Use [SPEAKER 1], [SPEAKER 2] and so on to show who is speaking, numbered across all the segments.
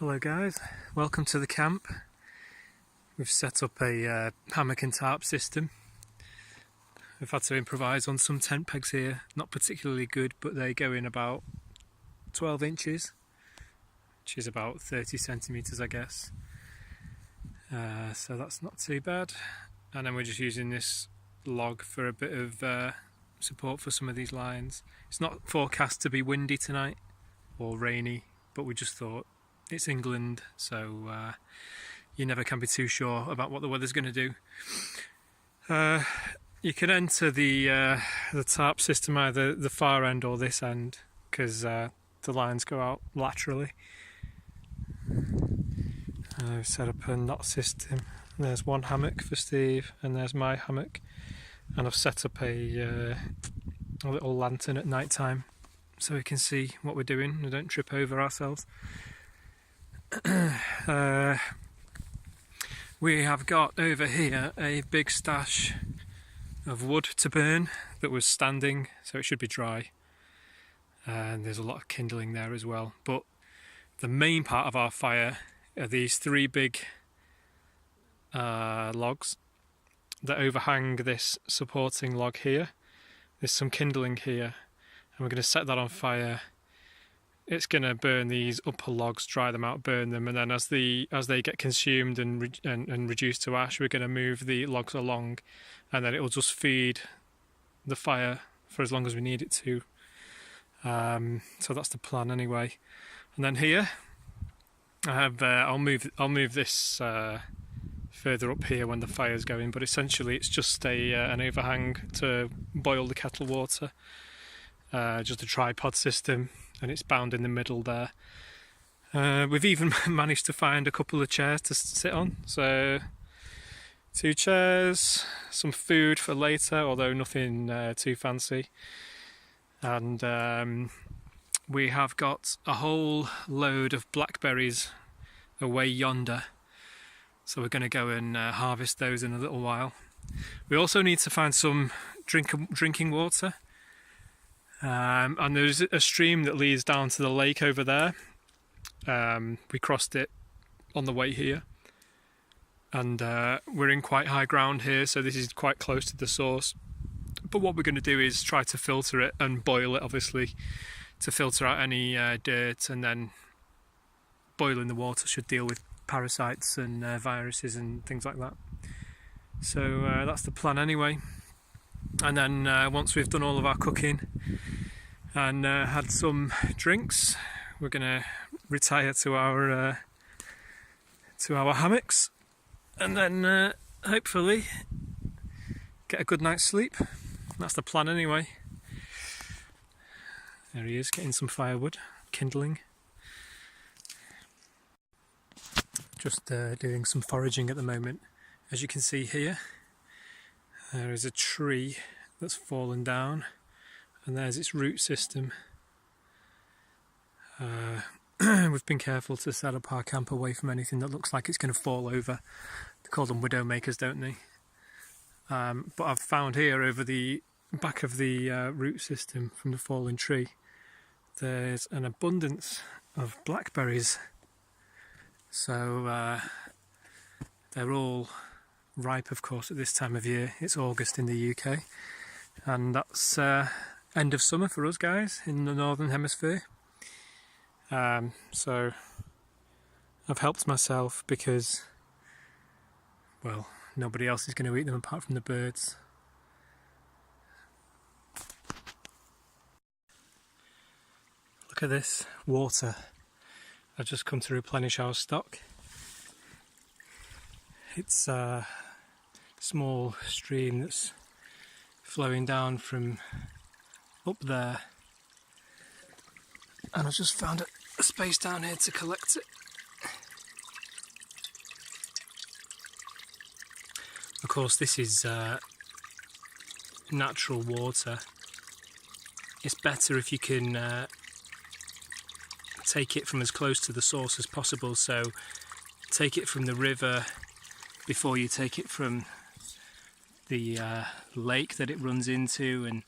[SPEAKER 1] Hello guys, welcome to the camp. We've set up a hammock and tarp system. We've had to improvise on some tent pegs here, not particularly good, but they go in about 12 inches, which is about 30 centimetres I guess. So that's not too bad. And then we're just using this log for a bit of support for some of these lines. It's not forecast to be windy tonight or rainy, but we just thought it's England, so you never can be too sure about what the weather's going to do. You can enter the tarp system either the far end or this end, because the lines go out laterally. I've set up a knot system. There's one hammock for Steve, and there's my hammock, and I've set up a little lantern at night time so we can see what we're doing and don't trip over ourselves. We have got over here a big stash of wood to burn that was standing, so it should be dry, and there's a lot of kindling there as well. But the main part of our fire are these three big logs that overhang this supporting log here. There's some kindling here, and we're going to set that on fire. It's going to burn these upper logs, dry them out, burn them, and then as they get consumed and reduced to ash, we're going to move the logs along, and then it will just feed the fire for as long as we need it to. So that's the plan anyway. And then here, I have I'll move this further up here when the fire's going, but essentially it's just an overhang to boil the kettle water, just a tripod system. And it's bound in the middle there. We've even managed to find a couple of chairs to sit on. So 2 chairs, some food for later, although nothing too fancy. And we have got a whole load of blackberries away yonder. So we're going to go and harvest those in a little while. We also need to find some drinking water. And there's a stream that leads down to the lake over there. We crossed it on the way here, and we're in quite high ground here, so this is quite close to the source. But what we're going to do is try to filter it and boil it, obviously, to filter out any dirt, and then boiling the water should deal with parasites and viruses and things like that. So that's the plan anyway. And then once we've done all of our cooking and had some drinks, we're going to retire to our hammocks, and then hopefully get a good night's sleep. That's the plan anyway. There he is, getting some firewood, kindling. Just doing some foraging at the moment. As you can see here, there is a tree that's fallen down, and there's its root system. We've been careful to set up our camp away from anything that looks like it's going to fall over. They call them widow makers, don't they? But I've found here over the back of the root system from the fallen tree, there's an abundance of blackberries. So they're all ripe, of course, at this time of year. It's August in the UK, and that's end of summer for us guys in the northern hemisphere. So I've helped myself because, well, nobody else is going to eat them apart from the birds. Look at this water. I've just come to replenish our stock. It's a small stream that's flowing down from up there, and I've just found a space down here to collect it. Of course, this is natural water. It's better if you can take it from as close to the source as possible, so take it from the river before you take it from the lake that it runs into, and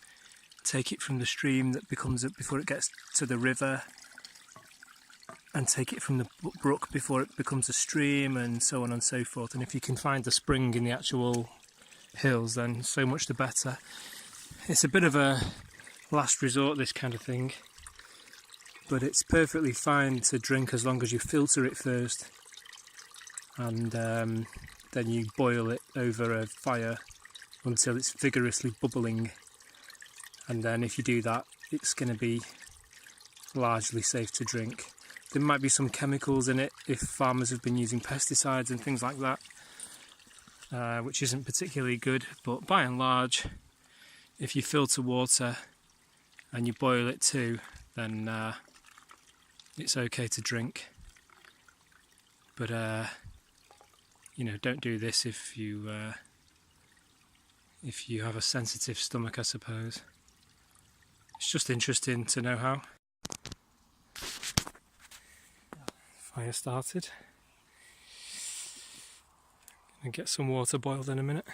[SPEAKER 1] take it from the stream that becomes it before it gets to the river. and take it from the brook before it becomes a stream, and so on and so forth. And if you can find the spring in the actual hills, then so much the better. It's a bit of a last resort, this kind of thing, but it's perfectly fine to drink as long as you filter it first, and then you boil it over a fire until it's vigorously bubbling, and then if you do that, it's going to be largely safe to drink. There might be some chemicals in it if farmers have been using pesticides and things like that, which isn't particularly good, but by and large, if you filter water and you boil it too, then it's okay to drink. But you know, don't do this if you have a sensitive stomach, I suppose. It's just interesting to know how. Fire started. Gonna get some water boiled in a minute.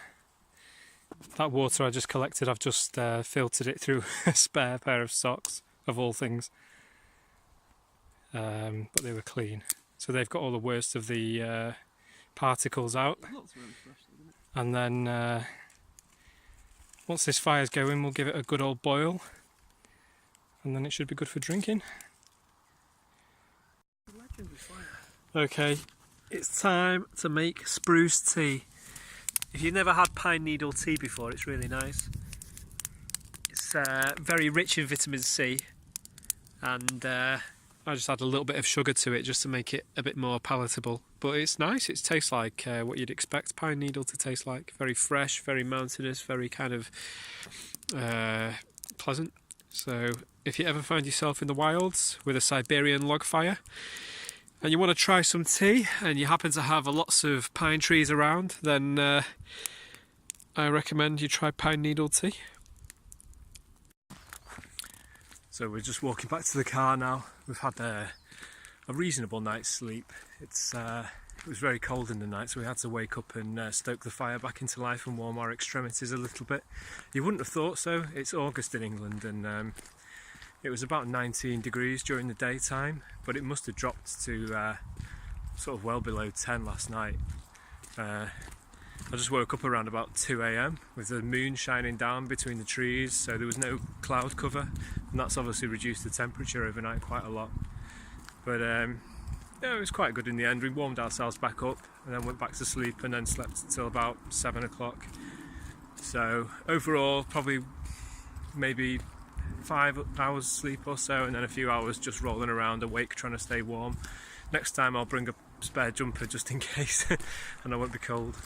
[SPEAKER 1] That water I just collected, I've just filtered it through a spare pair of socks, of all things. But they were clean. So they've got all the worst of the particles out. And then once this fire's going, we'll give it a good old boil. And then it should be good for drinking. Okay, it's time to make spruce tea. If you've never had pine needle tea before, it's really nice. It's very rich in vitamin C, and I just add a little bit of sugar to it just to make it a bit more palatable. But it's nice, it tastes like what you'd expect pine needle to taste like. Very fresh, very mountainous, very kind of pleasant. So if you ever find yourself in the wilds with a Siberian log fire and you want to try some tea and you happen to have lots of pine trees around, then I recommend you try pine needle tea. So we're just walking back to the car now. We've had a reasonable night's sleep. It was very cold in the night, so we had to wake up and stoke the fire back into life and warm our extremities a little bit. You wouldn't have thought so. It's August in England, and it was about 19 degrees during the daytime, but it must have dropped to sort of well below 10 last night. I just woke up around about 2 AM with the moon shining down between the trees, so there was no cloud cover, and that's obviously reduced the temperature overnight quite a lot. But yeah, it was quite good in the end. We warmed ourselves back up and then went back to sleep and then slept until about 7 o'clock. So overall, probably maybe 5 hours sleep or so, and then a few hours just rolling around awake trying to stay warm. Next time I'll bring a spare jumper just in case and I won't be cold.